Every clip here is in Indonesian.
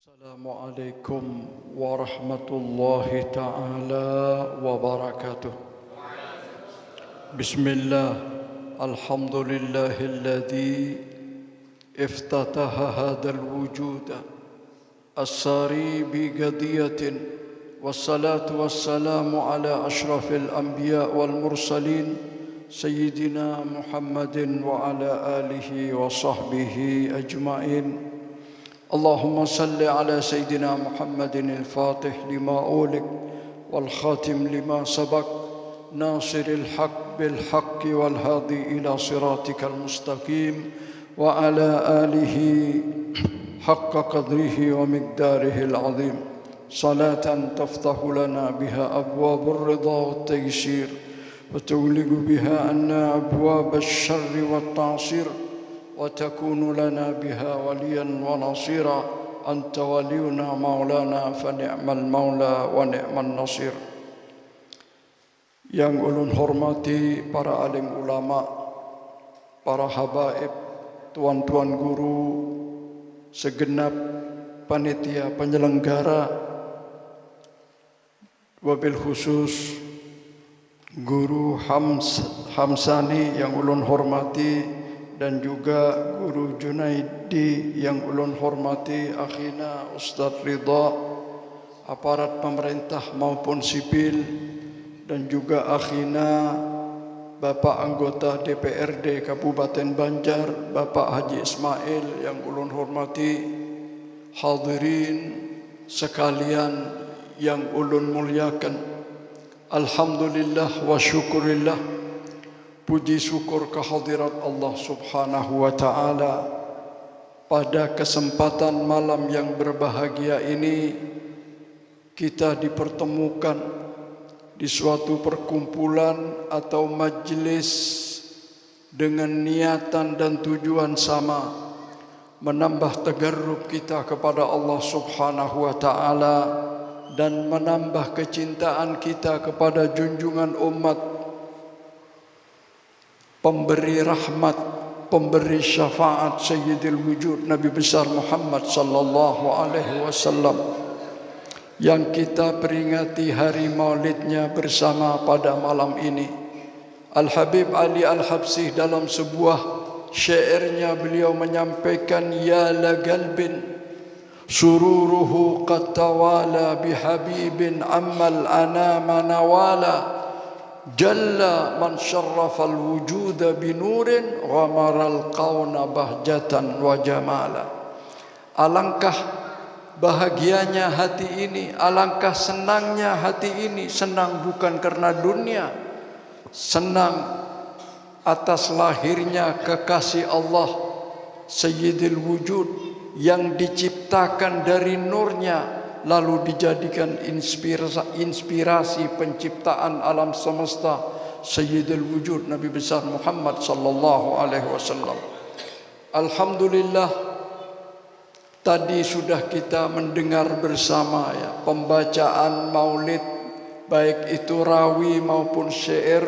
Assalamualaikum warahmatullahi ta'ala wabarakatuh. Bismillah, alhamdulillahilladzi iftataha hadal wujuda as-sari bi gadiyatin wassalatu wassalamu ala ashrafil anbiya wal mursalin sayyidina Muhammadin wa ala alihi wa sahbihi ajma'in. اللهم صل على سيدنا محمد الفاتح لما أولك والخاتم لما سبق ناصر الحق بالحق والهادي إلى صراطك المستقيم وعلى آله حق قدره ومقداره العظيم صلاة تفتح لنا بها أبواب الرضا والتيسير وتغلق بها عنا أبواب الشر والتعصير وتكون لنا بها وليا ونصيرا أنت ولينا مولانا فنعم المولى ونعم النصير. Yang ulun hormati para alim ulama, para habaib, tuan-tuan guru, segenap panitia penyelenggara, wabil khusus guru Hamsani yang ulun hormati, dan juga Guru Junaidi yang ulun hormati, akhina Ustadz Ridha, aparat pemerintah maupun sipil, dan juga akhina Bapak anggota DPRD Kabupaten Banjar, Bapak Haji Ismail yang ulun hormati, hadirin sekalian yang ulun muliakan. Alhamdulillah wa syukurillah, puji syukur kehadirat Allah Subhanahu wa ta'ala. Pada kesempatan malam yang berbahagia ini, kita dipertemukan di suatu perkumpulan atau majlis dengan niatan dan tujuan sama, menambah tagarrub kita kepada Allah Subhanahu wa ta'ala dan menambah kecintaan kita kepada junjungan umat, pemberi rahmat, pemberi syafaat Sayyidil Wujud Nabi besar Muhammad sallallahu alaihi wasallam, yang kita peringati hari maulidnya bersama pada malam ini. Al-Habib Ali Al-Habsyi dalam sebuah syairnya beliau menyampaikan, ya la galbin sururuhu qad tawala bihabibin ammal anama nawala jalla man syarrafal wujuda binurin ghamaral qawna bahjatan wa jamala. Alangkah bahagianya hati ini, alangkah senangnya hati ini. Senang bukan karena dunia, senang atas lahirnya kekasih Allah Sayyidil Wujud yang diciptakan dari nurnya, lalu dijadikan inspirasi penciptaan alam semesta Sayyidul Wujud Nabi besar Muhammad sallallahu alaihi wasallam. Alhamdulillah, tadi sudah kita mendengar bersama ya pembacaan maulid, baik itu rawi maupun syair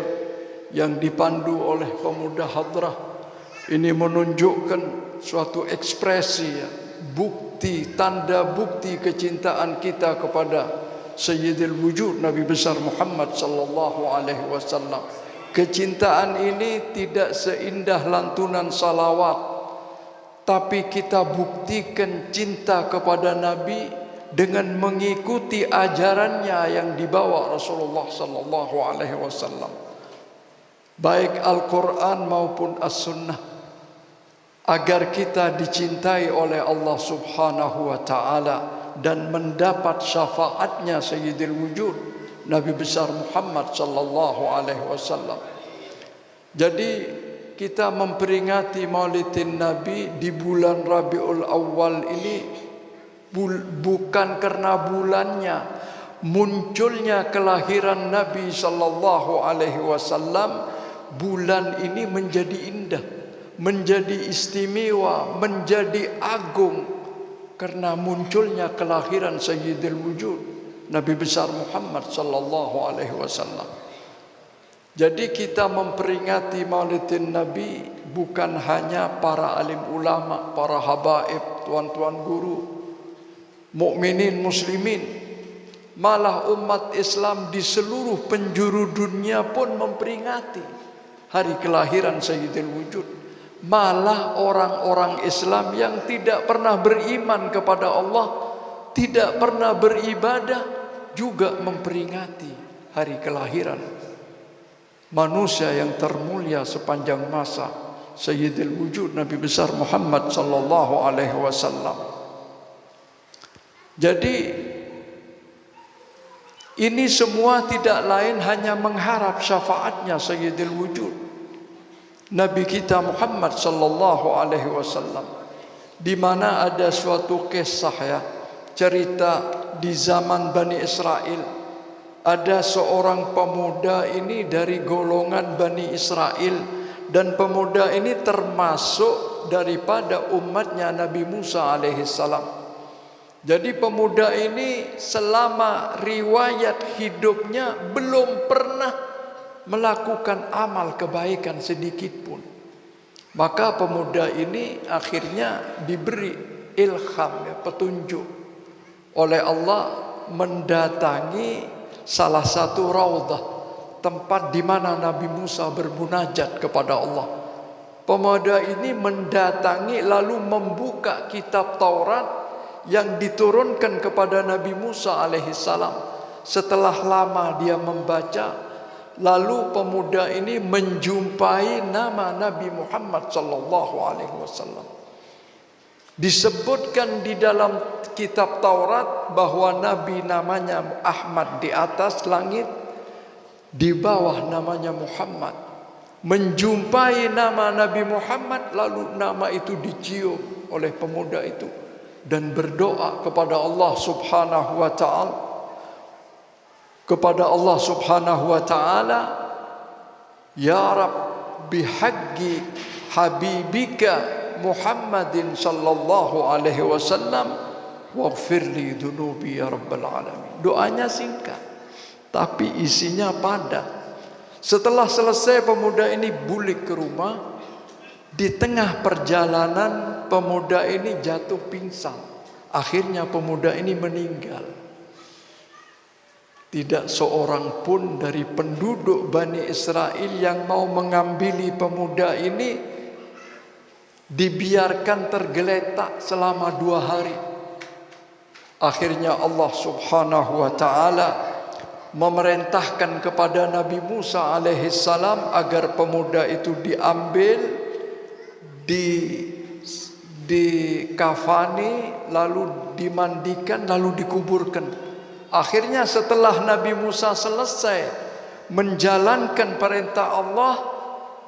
yang dipandu oleh pemuda hadrah. Ini menunjukkan suatu ekspresi ya, bukti, tanda bukti kecintaan kita kepada Sayyidil Wujud Nabi besar Muhammad sallallahu alaihi wasallam. Kecintaan ini tidak seindah lantunan salawat, tapi kita buktikan cinta kepada Nabi dengan mengikuti ajarannya yang dibawa Rasulullah sallallahu alaihi wasallam, baik Al-Quran maupun As-Sunnah, agar kita dicintai oleh Allah Subhanahu wa ta'ala dan mendapat syafaatnya Sayyidil Wujud Nabi besar Muhammad sallallahu alaihi wasallam. Jadi kita memperingati Maulidin Nabi di bulan Rabiul Awal ini bukan karena bulannya, munculnya kelahiran Nabi sallallahu alaihi wasallam. Bulan ini menjadi indah, menjadi istimewa, menjadi agung karena munculnya kelahiran Sayyidil Wujud Nabi besar Muhammad sallallahu alaihi wasallam. Jadi kita memperingati Maulidin Nabi bukan hanya para alim ulama, para habaib, tuan-tuan guru, mukminin muslimin, malah umat Islam di seluruh penjuru dunia pun memperingati hari kelahiran Sayyidil Wujud. Malah orang-orang Islam yang tidak pernah beriman kepada Allah, tidak pernah beribadah, juga memperingati hari kelahiran manusia yang termulia sepanjang masa, Sayyidil Wujud Nabi besar Muhammad sallallahu alaihi wasallam. Jadi ini semua tidak lain hanya mengharap syafaatnya Sayyidil Wujud Nabi kita Muhammad sallallahu alaihi wasallam, di mana ada suatu kisah ya, cerita di zaman Bani Israel. Ada seorang pemuda ini dari golongan Bani Israel, dan pemuda ini termasuk daripada umatnya Nabi Musa alaihissalam. Jadi pemuda ini selama riwayat hidupnya belum pernah melakukan amal kebaikan sedikit pun. Maka pemuda ini akhirnya diberi ilham, ya, petunjuk oleh Allah mendatangi salah satu raudhah, tempat di mana Nabi Musa bermunajat kepada Allah. Pemuda ini mendatangi lalu membuka kitab Taurat yang diturunkan kepada Nabi Musa alaihissalam. Setelah lama dia membaca, lalu pemuda ini menjumpai nama Nabi Muhammad sallallahu alaihi wasallam. Disebutkan di dalam kitab Taurat bahwa Nabi namanya Ahmad di atas langit, di bawah namanya Muhammad. Menjumpai nama Nabi Muhammad, lalu nama itu dicium oleh pemuda itu dan berdoa kepada Allah Subhanahu wa taala. Kepada Allah Subhanahu wa taala, ya Rabb, bihaqqi habibika Muhammadin sallallahu alaihi wasallam waghfirli dhunubi ya rabbal alamin. Doanya singkat tapi isinya padat. Setelah selesai, pemuda ini balik ke rumah. Di tengah perjalanan pemuda ini jatuh pingsan. Akhirnya pemuda ini meninggal. Tidak seorang pun dari penduduk Bani Israel yang mau mengambil pemuda ini, dibiarkan tergeletak selama 2 hari. Akhirnya Allah Subhanahu wa taala memerintahkan kepada Nabi Musa alaihissalam agar pemuda itu diambil, dikafani, lalu dimandikan, lalu dikuburkan. Akhirnya setelah Nabi Musa selesai menjalankan perintah Allah,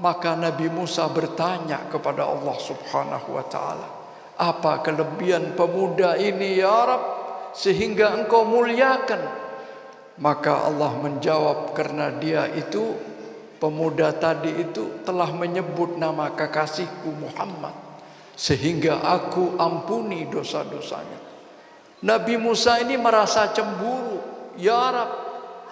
maka Nabi Musa bertanya kepada Allah Subhanahu wa taala, apa kelebihan pemuda ini ya Rabb sehingga engkau muliakan? Maka Allah menjawab, karena dia itu, pemuda tadi itu telah menyebut nama kekasihku Muhammad, sehingga aku ampuni dosa-dosanya. Nabi Musa ini merasa cemburu, ya Rabb,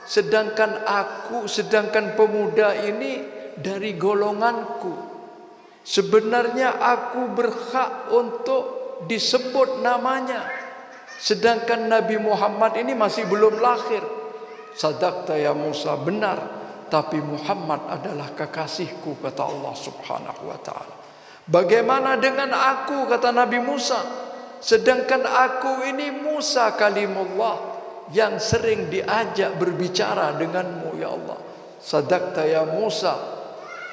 sedangkan pemuda ini dari golonganku. Sebenarnya aku berhak untuk disebut namanya, sedangkan Nabi Muhammad ini masih belum lahir. Sadaqta ya Musa, benar, tapi Muhammad adalah kekasihku, kata Allah Subhanahu wa taala. Bagaimana dengan aku, kata Nabi Musa, sedangkan aku ini Musa kalimullah yang sering diajak berbicara denganmu ya Allah. Sadaqta ya Musa,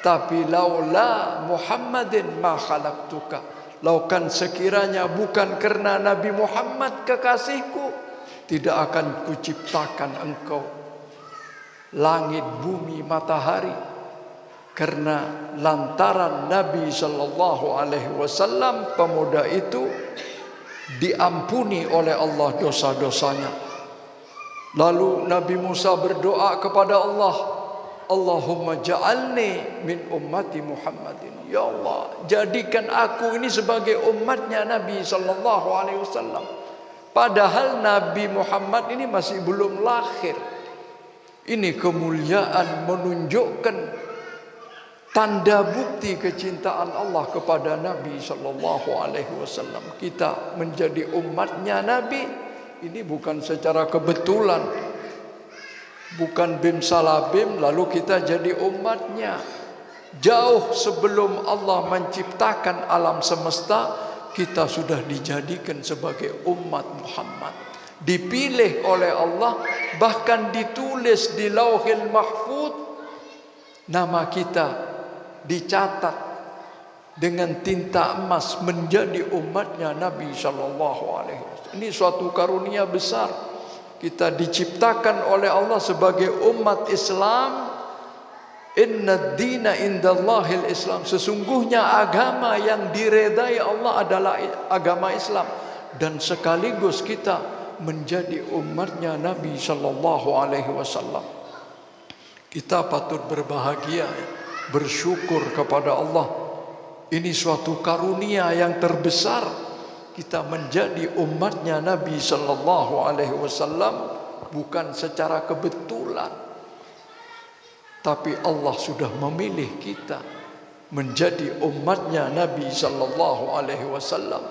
tapi laula Muhammadin ma khalaqtuka. Laukan sekiranya bukan karena Nabi Muhammad kekasihku, tidak akan kuciptakan engkau, langit, bumi, matahari. Karena lantaran Nabi sallallahu alaihi wasallam, pemuda itu diampuni oleh Allah dosa-dosanya. Lalu Nabi Musa berdoa kepada Allah, Allahumma ja'alni min ummati Muhammadin. Ya Allah, jadikan aku ini sebagai umatnya Nabi sallallahu alaihi wasallam. Padahal Nabi Muhammad ini masih belum lahir. Ini kemuliaan, menunjukkan tanda bukti kecintaan Allah kepada Nabi sallallahu alaihi wasallam. Kita menjadi umatnya Nabi Ini bukan secara kebetulan, bukan bim salabim lalu kita jadi umatnya. Jauh sebelum Allah menciptakan alam semesta, kita sudah dijadikan sebagai umat Muhammad. Dipilih oleh Allah, bahkan ditulis di Lauhil Mahfuz, nama kita dicatat dengan tinta emas menjadi umatnya Nabi Sallallahu Alaihi Wasallam. Ini suatu karunia besar. Kita diciptakan oleh Allah sebagai umat Islam. Inna dina indallahil Islam. Sesungguhnya agama yang diredai Allah adalah agama Islam. Dan sekaligus kita menjadi umatnya Nabi Sallallahu Alaihi Wasallam. Kita patut berbahagia, bersyukur kepada Allah. Ini suatu karunia yang terbesar. Kita menjadi umatnya Nabi Sallallahu Alaihi Wasallam bukan secara kebetulan. Tapi Allah sudah memilih kita menjadi umatnya Nabi Sallallahu Alaihi Wasallam,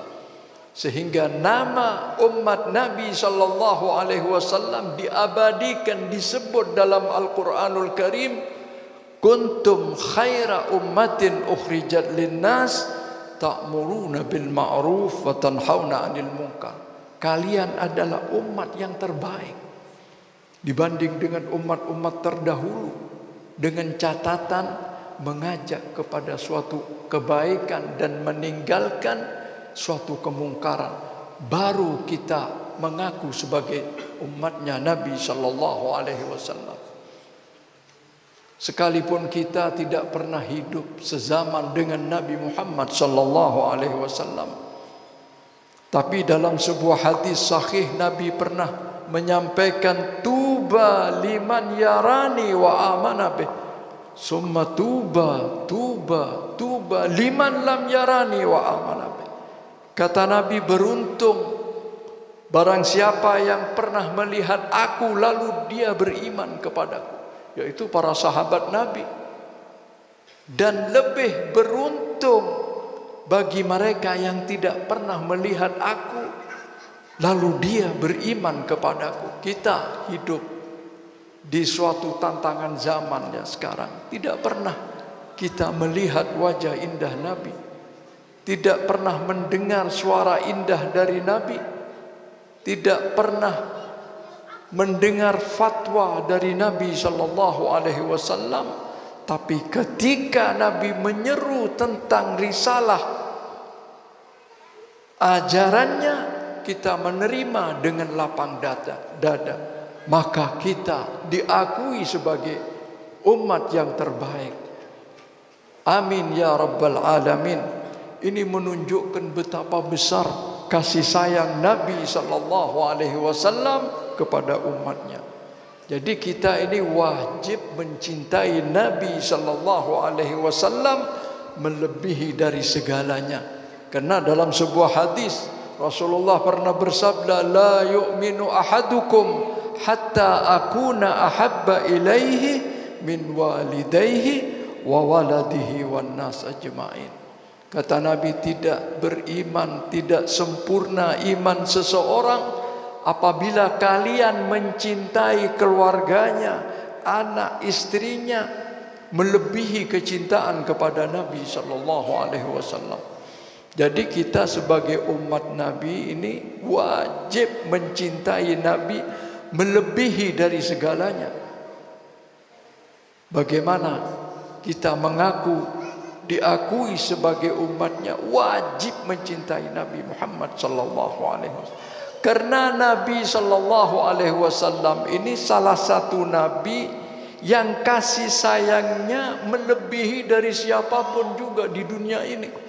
sehingga nama umat Nabi Sallallahu Alaihi Wasallam diabadikan, disebut dalam Al-Quranul Karim, kuntum khaira ummatin ukhrijat linnas ta'muruna bil ma'ruf wa tanhauna 'anil munkar. Kalian adalah umat yang terbaik dibanding dengan umat-umat terdahulu, dengan catatan mengajak kepada suatu kebaikan dan meninggalkan suatu kemungkaran. Baru kita mengaku sebagai umatnya Nabi Sallallahu Alaihi Wasallam. Sekalipun kita tidak pernah hidup sezaman dengan Nabi Muhammad Sallallahu Alaihi Wasallam, tapi dalam sebuah hadis sahih Nabi pernah menyampaikan, tuba liman yarani wa amana bih, summa tuba liman lam yarani wa amana bih. Kata Nabi, beruntung barang siapa yang pernah melihat aku lalu dia beriman kepadaku, yaitu para sahabat Nabi. Dan lebih beruntung bagi mereka yang tidak pernah melihat aku lalu dia beriman kepadaku. Kita hidup di suatu tantangan zamannya sekarang. Tidak pernah kita melihat wajah indah Nabi, tidak pernah mendengar suara indah dari Nabi, tidak pernah mendengar fatwa dari Nabi Sallallahu Alaihi Wasallam. Tapi ketika Nabi menyeru tentang risalah ajarannya, kita menerima dengan lapang dada, maka kita diakui sebagai umat yang terbaik. Amin ya rabbal alamin. Ini menunjukkan betapa besar kasih sayang Nabi Sallallahu Alaihi Wasallam kepada umatnya. Jadi kita ini wajib mencintai Nabi Sallallahu Alaihi Wasallam melebihi dari segalanya. Karena dalam sebuah hadis Rasulullah pernah bersabda, la yu'minu ahadukum hatta akuna ahabba ilaihi min walidayhi wa waladihi wan nas ajma'in. Kata Nabi, tidak beriman, tidak sempurna iman seseorang apabila kalian mencintai keluarganya, anak istrinya melebihi kecintaan kepada Nabi Sallallahu Alaihi Wasallam. Jadi kita sebagai umat Nabi ini wajib mencintai Nabi melebihi dari segalanya. Bagaimana kita mengaku, diakui sebagai umatnya, wajib mencintai Nabi Muhammad Sallallahu Alaihi Wasallam. Karena Nabi Sallallahu Alaihi Wasallam ini salah satu Nabi yang kasih sayangnya melebihi dari siapapun juga di dunia ini.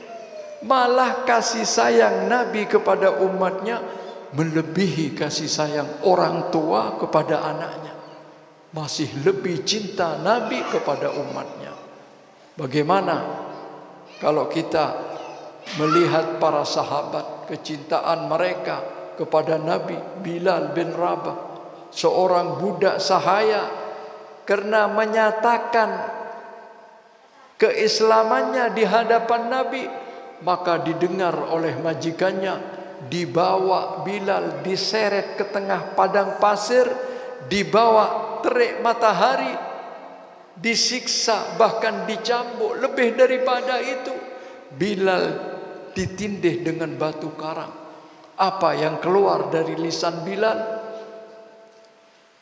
Malah kasih sayang Nabi kepada umatnya melebihi kasih sayang orang tua kepada anaknya. Masih lebih cinta Nabi kepada umatnya. Bagaimana kalau kita melihat para sahabat, kecintaan mereka kepada Nabi? Bilal bin Rabah, seorang budak sahaya, karena menyatakan keislamannya di hadapan Nabi, maka didengar oleh majikannya, dibawa Bilal, diseret ke tengah padang pasir, dibawa terik matahari, disiksa, bahkan dicambuk. Lebih daripada itu, Bilal ditindih dengan batu karang. Apa yang keluar dari lisan Bilal?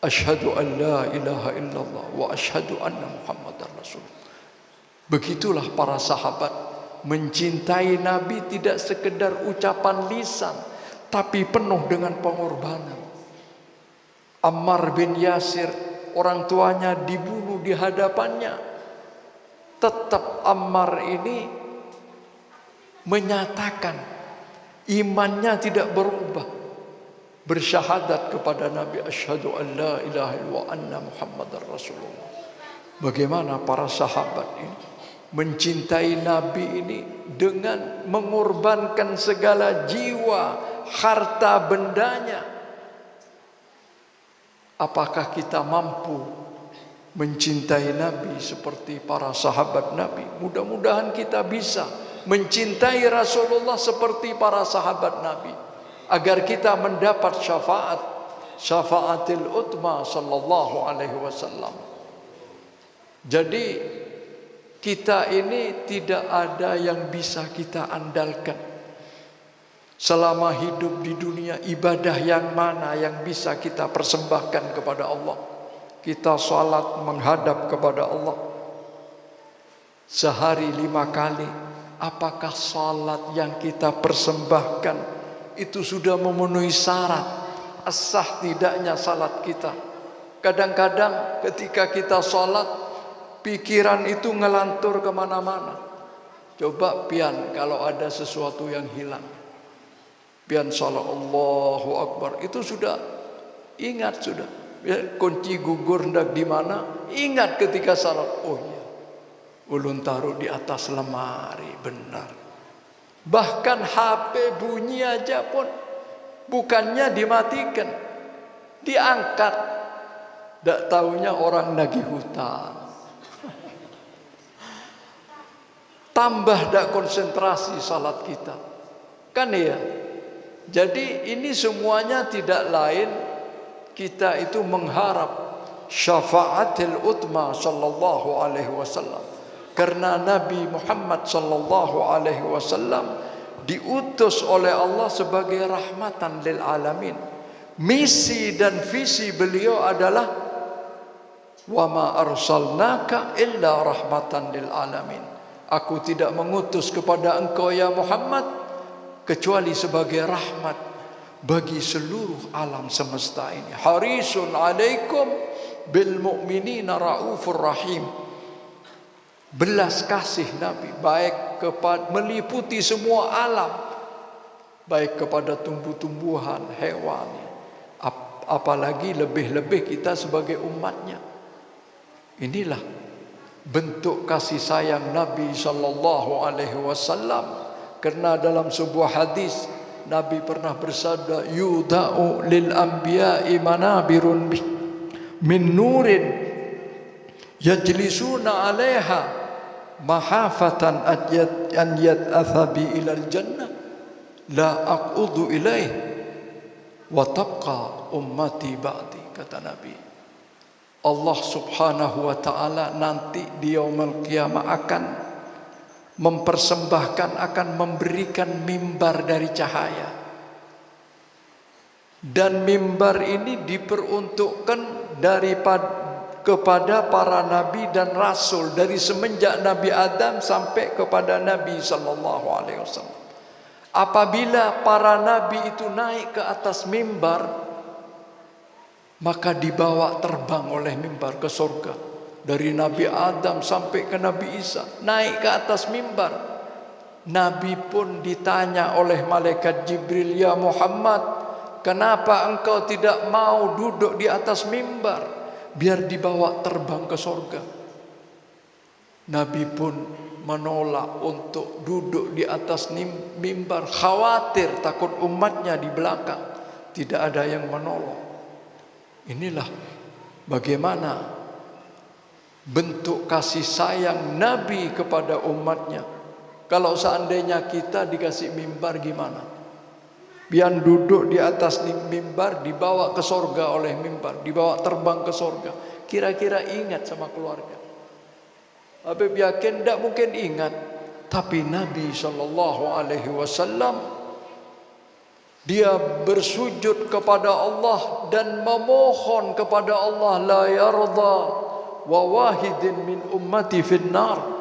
Asyhadu an la ilaha illallah wa asyhadu anna Muhammadar Rasulullah. Begitulah para sahabat mencintai Nabi, tidak sekedar ucapan lisan, tapi penuh dengan pengorbanan. Ammar bin Yasir, orang tuanya dibunuh di hadapannya, tetap Ammar ini menyatakan imannya tidak berubah, bersyahadat kepada Nabi, asyhadu an la ilaha illallah wa anna Muhammadar Rasulullah. Bagaimana para sahabat ini mencintai Nabi ini dengan mengorbankan segala jiwa, harta bendanya. Apakah kita mampu mencintai Nabi seperti para sahabat Nabi? Mudah-mudahan kita bisa mencintai Rasulullah seperti para sahabat Nabi, agar kita mendapat syafaatil utma sallallahu alaihi wasallam. Jadi kita ini tidak ada yang bisa kita andalkan selama hidup di dunia. Ibadah yang mana yang bisa kita persembahkan kepada Allah? Kita salat menghadap kepada Allah sehari 5 kali. Apakah salat yang kita persembahkan itu sudah memenuhi syarat sah tidaknya salat kita? Kadang-kadang ketika kita salat, pikiran itu ngelantur kemana-mana. Coba pian kalau ada sesuatu yang hilang, pian salat Allahu Akbar, itu sudah ingat, sudah ya, kunci gugur ndak di mana, ingat ketika salat, oh iya, ulun taruh di atas lemari, benar. Bahkan HP bunyi aja pun bukannya dimatikan, diangkat. Tak taunya orang nagih hutang. Tambah dak konsentrasi salat kita, kan ya? Jadi ini semuanya tidak lain, kita itu mengharap syafaatil utma sallallahu alaihi wasallam. Karena Nabi Muhammad sallallahu alaihi wasallam diutus oleh Allah sebagai rahmatan lil alamin. Misi dan visi beliau adalah wa ma arsalnaka illa rahmatan lil alamin. Aku tidak mengutus kepada engkau ya Muhammad kecuali sebagai rahmat bagi seluruh alam semesta ini. Harisun alaikum bil mu'minina raufur rahim. Belas kasih Nabi baik kepada, meliputi semua alam, baik kepada tumbuh-tumbuhan, hewan, apalagi lebih-lebih kita sebagai umatnya. Inilah bentuk kasih sayang Nabi sallallahu alaihi wasallam. Karena dalam sebuah hadis Nabi pernah bersabda, yudha'u lil anbiya'i manabirun min nurin yajlisuna 'alaiha mahafatan an yat'athabi ilal jannah la aqudu ilaih wa tabqa ummati ba'di. Kata Nabi, Allah subhanahu wa ta'ala nanti di yaumul qiyamah akan mempersembahkan, akan memberikan mimbar dari cahaya. Dan mimbar ini diperuntukkan kepada para nabi dan rasul dari semenjak Nabi Adam sampai kepada Nabi sallallahu alaihi wasallam. Apabila para nabi itu naik ke atas mimbar, maka dibawa terbang oleh mimbar ke surga. Dari Nabi Adam sampai ke Nabi Isa, naik ke atas mimbar. Nabi pun ditanya oleh malaikat Jibril, ya Muhammad, kenapa engkau tidak mau duduk di atas mimbar biar dibawa terbang ke surga? Nabi pun menolak untuk duduk di atas mimbar, khawatir takut umatnya di belakang. Tidak ada yang menolong. Inilah bagaimana bentuk kasih sayang Nabi kepada umatnya. Kalau seandainya kita dikasih mimbar gimana? Pian duduk di atas mimbar, dibawa ke sorga oleh mimbar, dibawa terbang ke sorga. Kira-kira ingat sama keluarga? Habib yakin tidak mungkin ingat. Tapi Nabi SAW, dia bersujud kepada Allah dan memohon kepada Allah, la yarda wa wahidin min ummati finnar.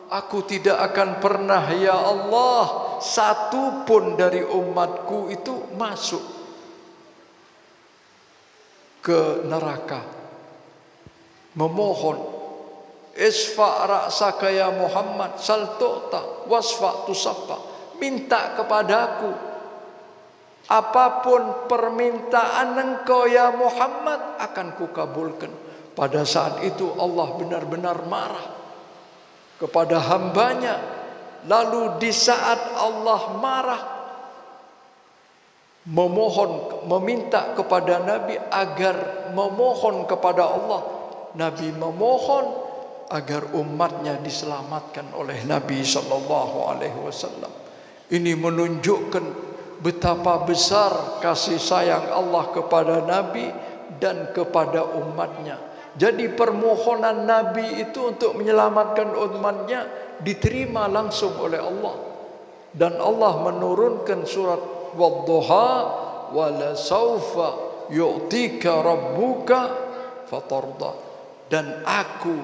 Aku tidak akan pernah ya Allah satu pun dari umatku itu masuk ke neraka. Memohon, isfa' ra'saka ya Muhammad, sal tu'ta wasfa' tusaffa. Minta kepadaku apapun permintaan engkau ya Muhammad akan kukabulkan. Pada saat itu Allah benar-benar marah kepada hambanya. Lalu di saat Allah marah, meminta kepada Nabi agar memohon kepada Allah. Nabi memohon agar umatnya diselamatkan oleh Nabi SAW. Ini menunjukkan betapa besar kasih sayang Allah kepada Nabi dan kepada umatnya. Jadi permohonan Nabi itu untuk menyelamatkan umatnya diterima langsung oleh Allah. Dan Allah menurunkan surat Wadduha, wala saufa yu'tika rabbuka fatarda. Dan aku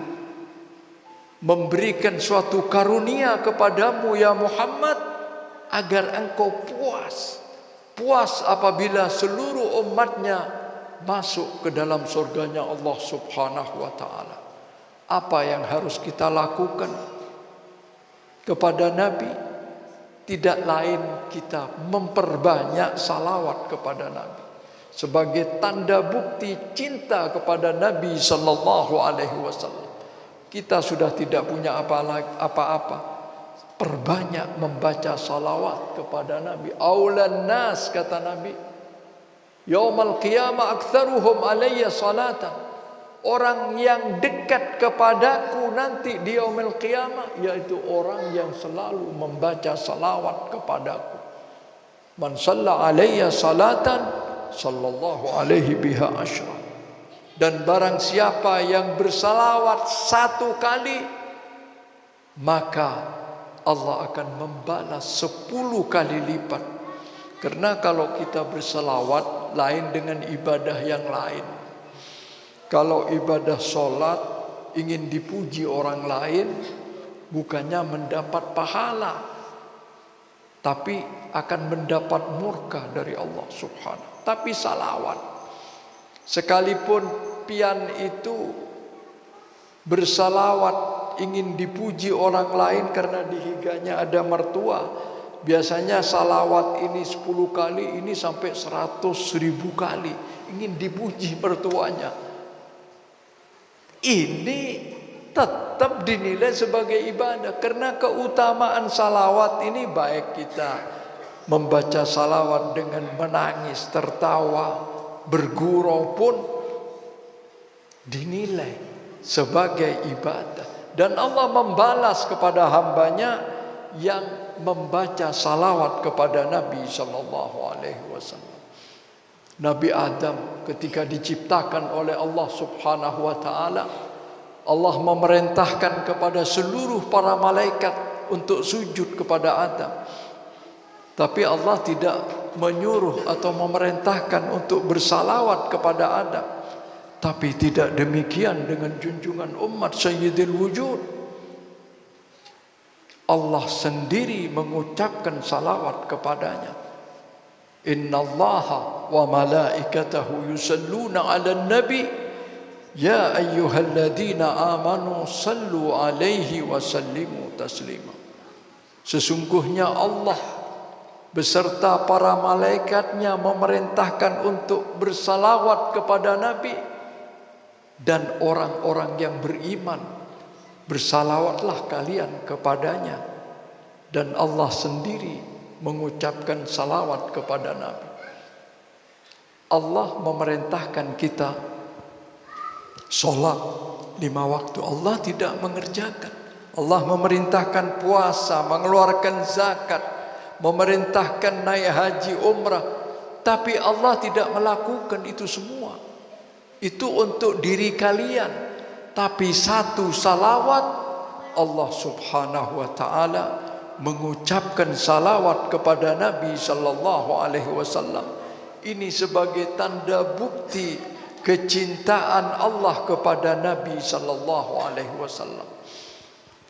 memberikan suatu karunia kepadamu ya Muhammad agar engkau puas. Puas apabila seluruh umatnya masuk ke dalam surganya Allah Subhanahu wa ta'ala. Apa yang harus kita lakukan kepada Nabi? Tidak lain kita memperbanyak salawat kepada Nabi sebagai tanda bukti cinta kepada Nabi sallallahu alaihi wasallam. Kita sudah tidak punya apa-apa. Perbanyak membaca salawat kepada Nabi. Aulan nas, kata Nabi, yaumal qiyamah aktsaruhum alayya salatan. Orang yang dekat kepadaku nanti di yaumil qiyamah yaitu orang yang selalu membaca salawat kepadaku. Man shalla alayya salatan sallallahu alaihi biha asyra. Dan barang siapa yang bersalawat satu kali, maka Allah akan membalas 10 kali lipat. Karena kalau kita bersalawat lain dengan ibadah yang lain. Kalau ibadah solat ingin dipuji orang lain, bukannya mendapat pahala, tapi akan mendapat murka dari Allah Subhanahu. Tapi salawat, sekalipun pian itu bersalawat ingin dipuji orang lain karena di higanya ada mertua, biasanya salawat ini 10 kali, ini sampai 100.000 kali ingin dipuji mertuanya. Ini tetap dinilai sebagai ibadah karena keutamaan salawat ini. Baik kita membaca salawat dengan menangis, tertawa, bergurau pun dinilai sebagai ibadah. Dan Allah membalas kepada hambanya yang membaca salawat kepada Nabi SAW. Nabi Adam ketika diciptakan oleh Allah Subhanahu wa ta'ala, Allah memerintahkan kepada seluruh para malaikat untuk sujud kepada Adam. Tapi Allah tidak menyuruh atau memerintahkan untuk bersalawat kepada Adam. Tapi tidak demikian dengan junjungan umat Sayyidil Wujud. Allah sendiri mengucapkan salawat kepadanya. Innallaha wa malaikatahu yusalluna 'alan nabi ya ayyuhalladzina amanu sallu 'alaihi wa sallimu taslima. Sesungguhnya Allah beserta para malaikatnya memerintahkan untuk bersalawat kepada Nabi, dan orang-orang yang beriman bersalawatlah kalian kepadanya. Dan Allah sendiri mengucapkan salawat kepada Nabi. Allah memerintahkan kita sholat 5 waktu. Allah tidak mengerjakan. Allah memerintahkan puasa, mengeluarkan zakat, memerintahkan naik haji umrah, tapi Allah tidak melakukan itu semua. Itu untuk diri kalian. Tapi satu salawat, Allah subhanahu wa ta'ala mengucapkan salawat kepada Nabi sallallahu alaihi wasallam. Ini sebagai tanda bukti kecintaan Allah kepada Nabi sallallahu alaihi wasallam.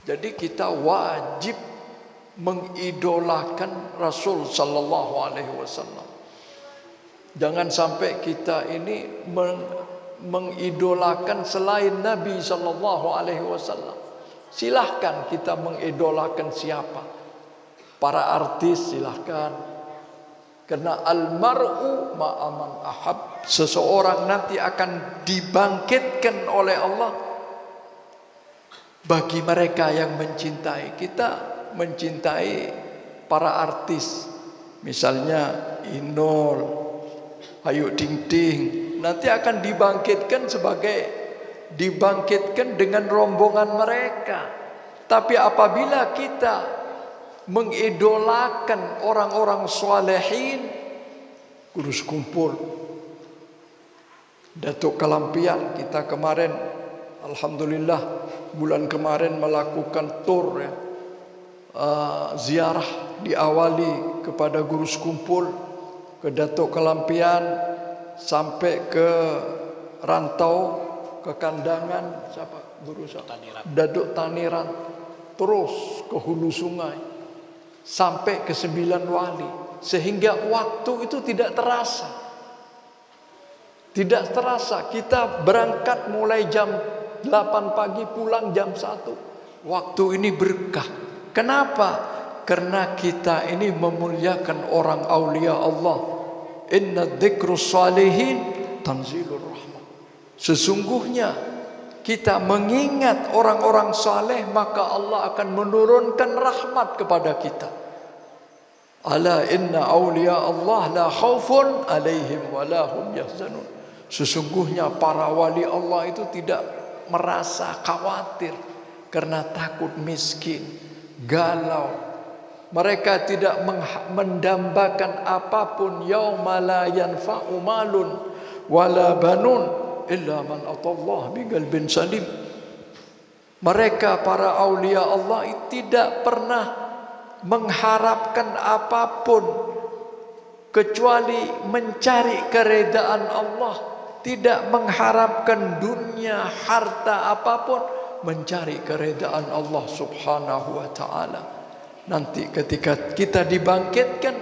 Jadi kita wajib mengidolakan Rasul sallallahu alaihi wasallam. Jangan sampai kita ini mengidolakan selain Nabi sallallahu alaihi wasallam. Silahkan kita mengidolakan siapa. Para artis silahkan. Karena almar'u ma'aman ahab. Seseorang nanti akan dibangkitkan oleh Allah bagi mereka yang mencintai. Kita mencintai para artis. Misalnya Inul, Ayu Ting Ting, nanti akan dibangkitkan dengan rombongan mereka. Tapi apabila kita mengidolakan orang-orang salihin, Gurus Kumpul, Datuk Kelampian, kita kemarin alhamdulillah bulan kemarin melakukan tur ya, ziarah diawali kepada Gurus Kumpul, ke Datuk Kelampian, sampai ke Rantau, ke Kandangan, siapa Guru Datuk Taniran, terus ke Hulu Sungai, sampai ke 9 wali, sehingga waktu itu tidak terasa. Tidak terasa. Kita berangkat mulai jam 8 pagi, pulang jam 1. Waktu ini berkah. Kenapa? Karena kita ini memuliakan orang aulia Allah. Inna dzikrus salihin tanzilur rahmah. Sesungguhnya kita mengingat orang-orang saleh, maka Allah akan menurunkan rahmat kepada kita. Ala inna awliya Allah la khaufun alaihim wa la hum yahzanun. Sesungguhnya para wali Allah itu tidak merasa khawatir karena takut miskin, galau. Mereka tidak mendambakan apapun. Yauma la yanfa'u malun wala banun illa man atallah biqalbin salim. Mereka para aulia Allah tidak pernah mengharapkan apapun kecuali mencari keredaan Allah. Tidak mengharapkan dunia, harta apapun, mencari keredaan Allah subhanahu wa ta'ala. Nanti ketika kita dibangkitkan,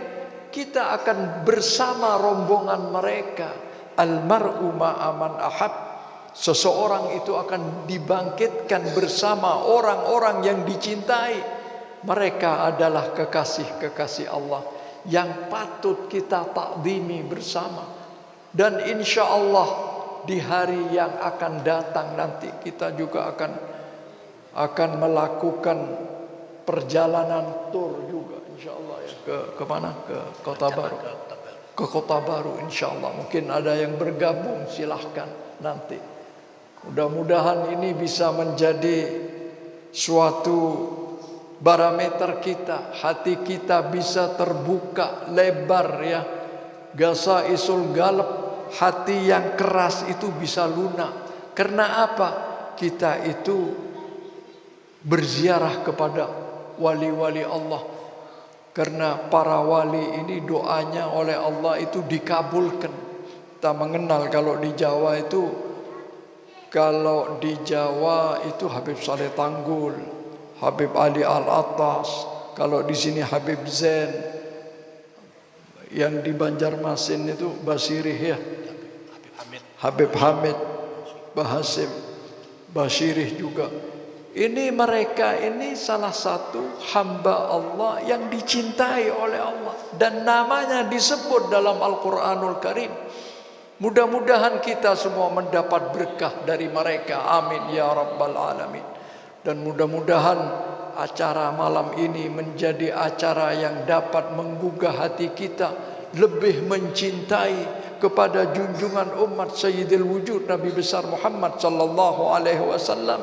kita akan bersama rombongan mereka. Almar'u ma'aman ahab. Seseorang itu akan dibangkitkan bersama orang-orang yang dicintai. Mereka adalah kekasih-kekasih Allah yang patut kita takzimi bersama. Dan insya Allah di hari yang akan datang nanti kita juga akan melakukan perjalanan tur juga insya Allah ya, ke mana? Ke Kota Baru. Ke Kota Baru insya Allah. Mungkin ada yang bergabung, silahkan nanti. Mudah-mudahan ini bisa menjadi suatu barometer kita. Hati kita bisa terbuka lebar ya. Gasaisul galab, hati yang keras itu bisa lunak. Karena apa? Kita itu berziarah kepada wali-wali Allah. Karena para wali ini doanya oleh Allah itu dikabulkan. Kita mengenal kalau di Jawa itu Habib Saleh Tanggul, Habib Ali Al-Attas. Kalau di sini Habib Zain. Yang di Banjarmasin itu Basirih ya, Habib Hamid, Bahasim, Basirih juga. Ini mereka ini salah satu hamba Allah yang dicintai oleh Allah. Dan namanya disebut dalam Al-Quranul Karim. Mudah-mudahan kita semua mendapat berkah dari mereka. Amin ya Rabbal Alamin. Dan mudah-mudahan acara malam ini menjadi acara yang dapat menggugah hati kita. Lebih mencintai kepada junjungan umat Sayyidil Wujud Nabi besar Muhammad sallallahu alaihi wasallam.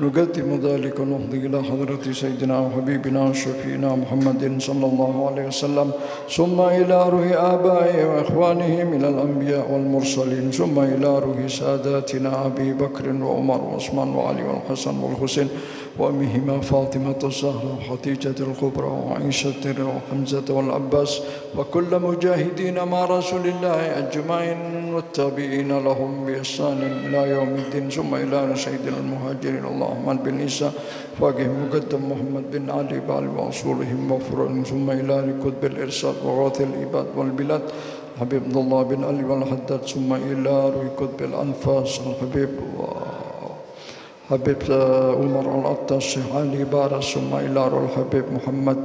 نقدم ذلك ونفضي إلى حضرة سيدنا وحبيبنا وشفينا محمد صلى الله عليه وسلم، ثم إلى روح آبائه وإخوانه من الأنبياء والمرسلين، ثم إلى روح ساداتنا أبي بكر وعمر وعثمان وعلي والحسن والحسين وأمهما فاطمة الزهراء وخديجة الكبرى وعائشة وحمزة والعباس وكل مجاهدين مع رسول الله أجمعين والتابعين لهم بإحسان إلى يوم الدين، ثم إلى سيدنا المهاجرين اللهم بن عيسى فقه مقدم محمد بن علي بعل وأصولهم وفروعهم، ثم إلى قطب الإرشاد وغوث العباد والبلاد حبيب عبد الله بن علي والحداد، ثم إلى قطب الأنفاس الحبيب حبيب عمر العطاس علي بارس، ثم إلى الحبيب محمد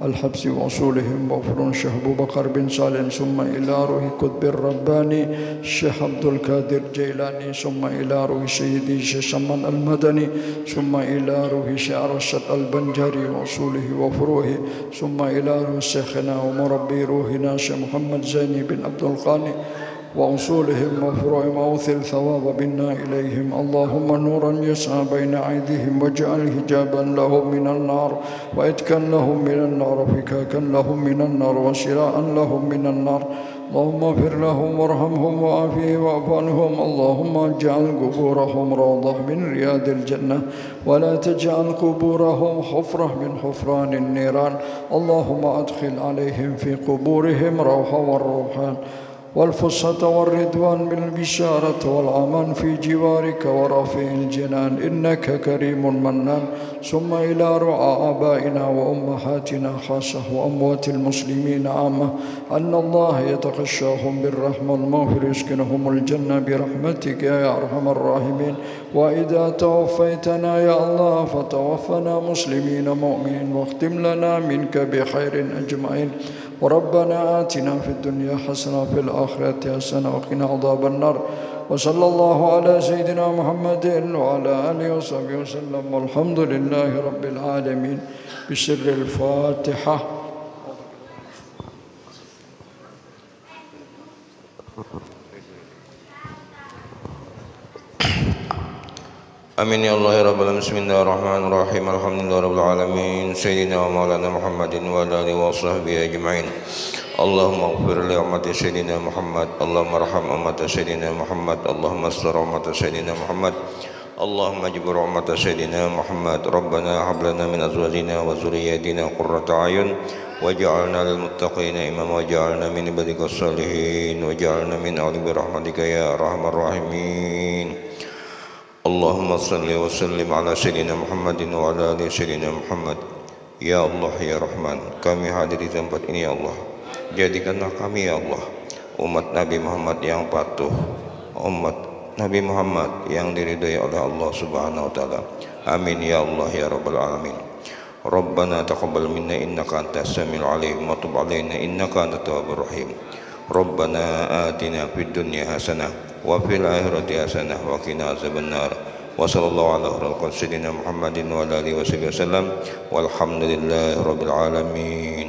الحبسي وأصولهم وفرون شيخ أبو بكر بن سالم، ثم إلى روح قطب الرباني الشيخ عبد القادر جيلاني، ثم إلى روح سيدي الشيخ سمان المدني، ثم إلى روح شيخ رشد البنجاري وأصوله وفروعه، ثم إلى روح شيخنا ومربي روحنا شيخ محمد زيني بن عبد القاني وأصولهم وفروعهم، وأوثل ثواب بنا إليهم، اللهم نورا يسعى بين أيديهم واجعل حجابا لهم من النار وإتكا لهم من النار وفكاكا لهم من النار وشراء لهم من النار، اللهم اغفر لهم وارحمهم وعافهم واعف عنهم، اللهم اجعل قبورهم روضة من رياض الجنة ولا تجعل قبورهم حفرة من حفران النيران، اللهم أدخل عليهم في قبورهم روحا والروحان والفسحة والرضوان بالبشارة والأمان في جوارك ورفيع الجنان، إنك كريم منان، ثم إلى رعى آبائنا وأمهاتنا خاصة وأموات المسلمين عامة، أن الله يتغشاهم بالرحمة والمغفرة يسكنهم الجنة برحمتك يا أرحم الراحمين، وإذا توفيتنا يا الله فتوفنا مسلمين مؤمنين، واختم لنا منك بخير أجمعين، وربنا آتنا في الدنيا حسنة وفي الآخرة حسنة وقنا عذاب النار، وصلى الله على سيدنا محمد وعلى آله وصحبه وسلم، والحمد لله رب العالمين. بسر الفاتحة. Amin ya Allah ya Rabbal Alamin. Bismillahirrahmanirrahim. Alhamdulillah Rabbil Alamin. Sayyidina wa maulana Muhammadin wa ala alihi wa sahbihi ajma'in. Allahumma ighfir li ummati Sayyidina Muhammad. Allahumma arham ummata Sayyidina Muhammad. Allahumma astur ummata Sayyidina Muhammad. Allahumma jibur ummata Sayyidina Muhammad. Rabbana hab lana min azwajina wa zurriyyatina qurrata a'yun waj'alna lil muttaqina imama waj'alna min ibadikas salihin waj'alna min ahli birahmatika ya arhamar rahimin. Allahumma salli wa sallim ala Sayyidina Muhammadin wa ala ali Sayyidina Muhammad. Ya Allah ya Rahman, kami hadir di tempat ini ya Allah, jadikanlah kami ya Allah umat Nabi Muhammad yang patuh, umat Nabi Muhammad yang diridhai oleh Allah subhanahu wa ta'ala. Amin ya Allah ya Rabbal Alamin. Rabbana taqabbal minna innaka antas samiul alim wa tub alaina innaka antat tawwabur rahim. Rabbana atina fid dunya hasanah wa fil akhirati hasanah wa qina azabannar. Wa sallallahu ala sayyidina Muhammadin wa ala alihi wasallam walhamdulillahi rabbil alamin.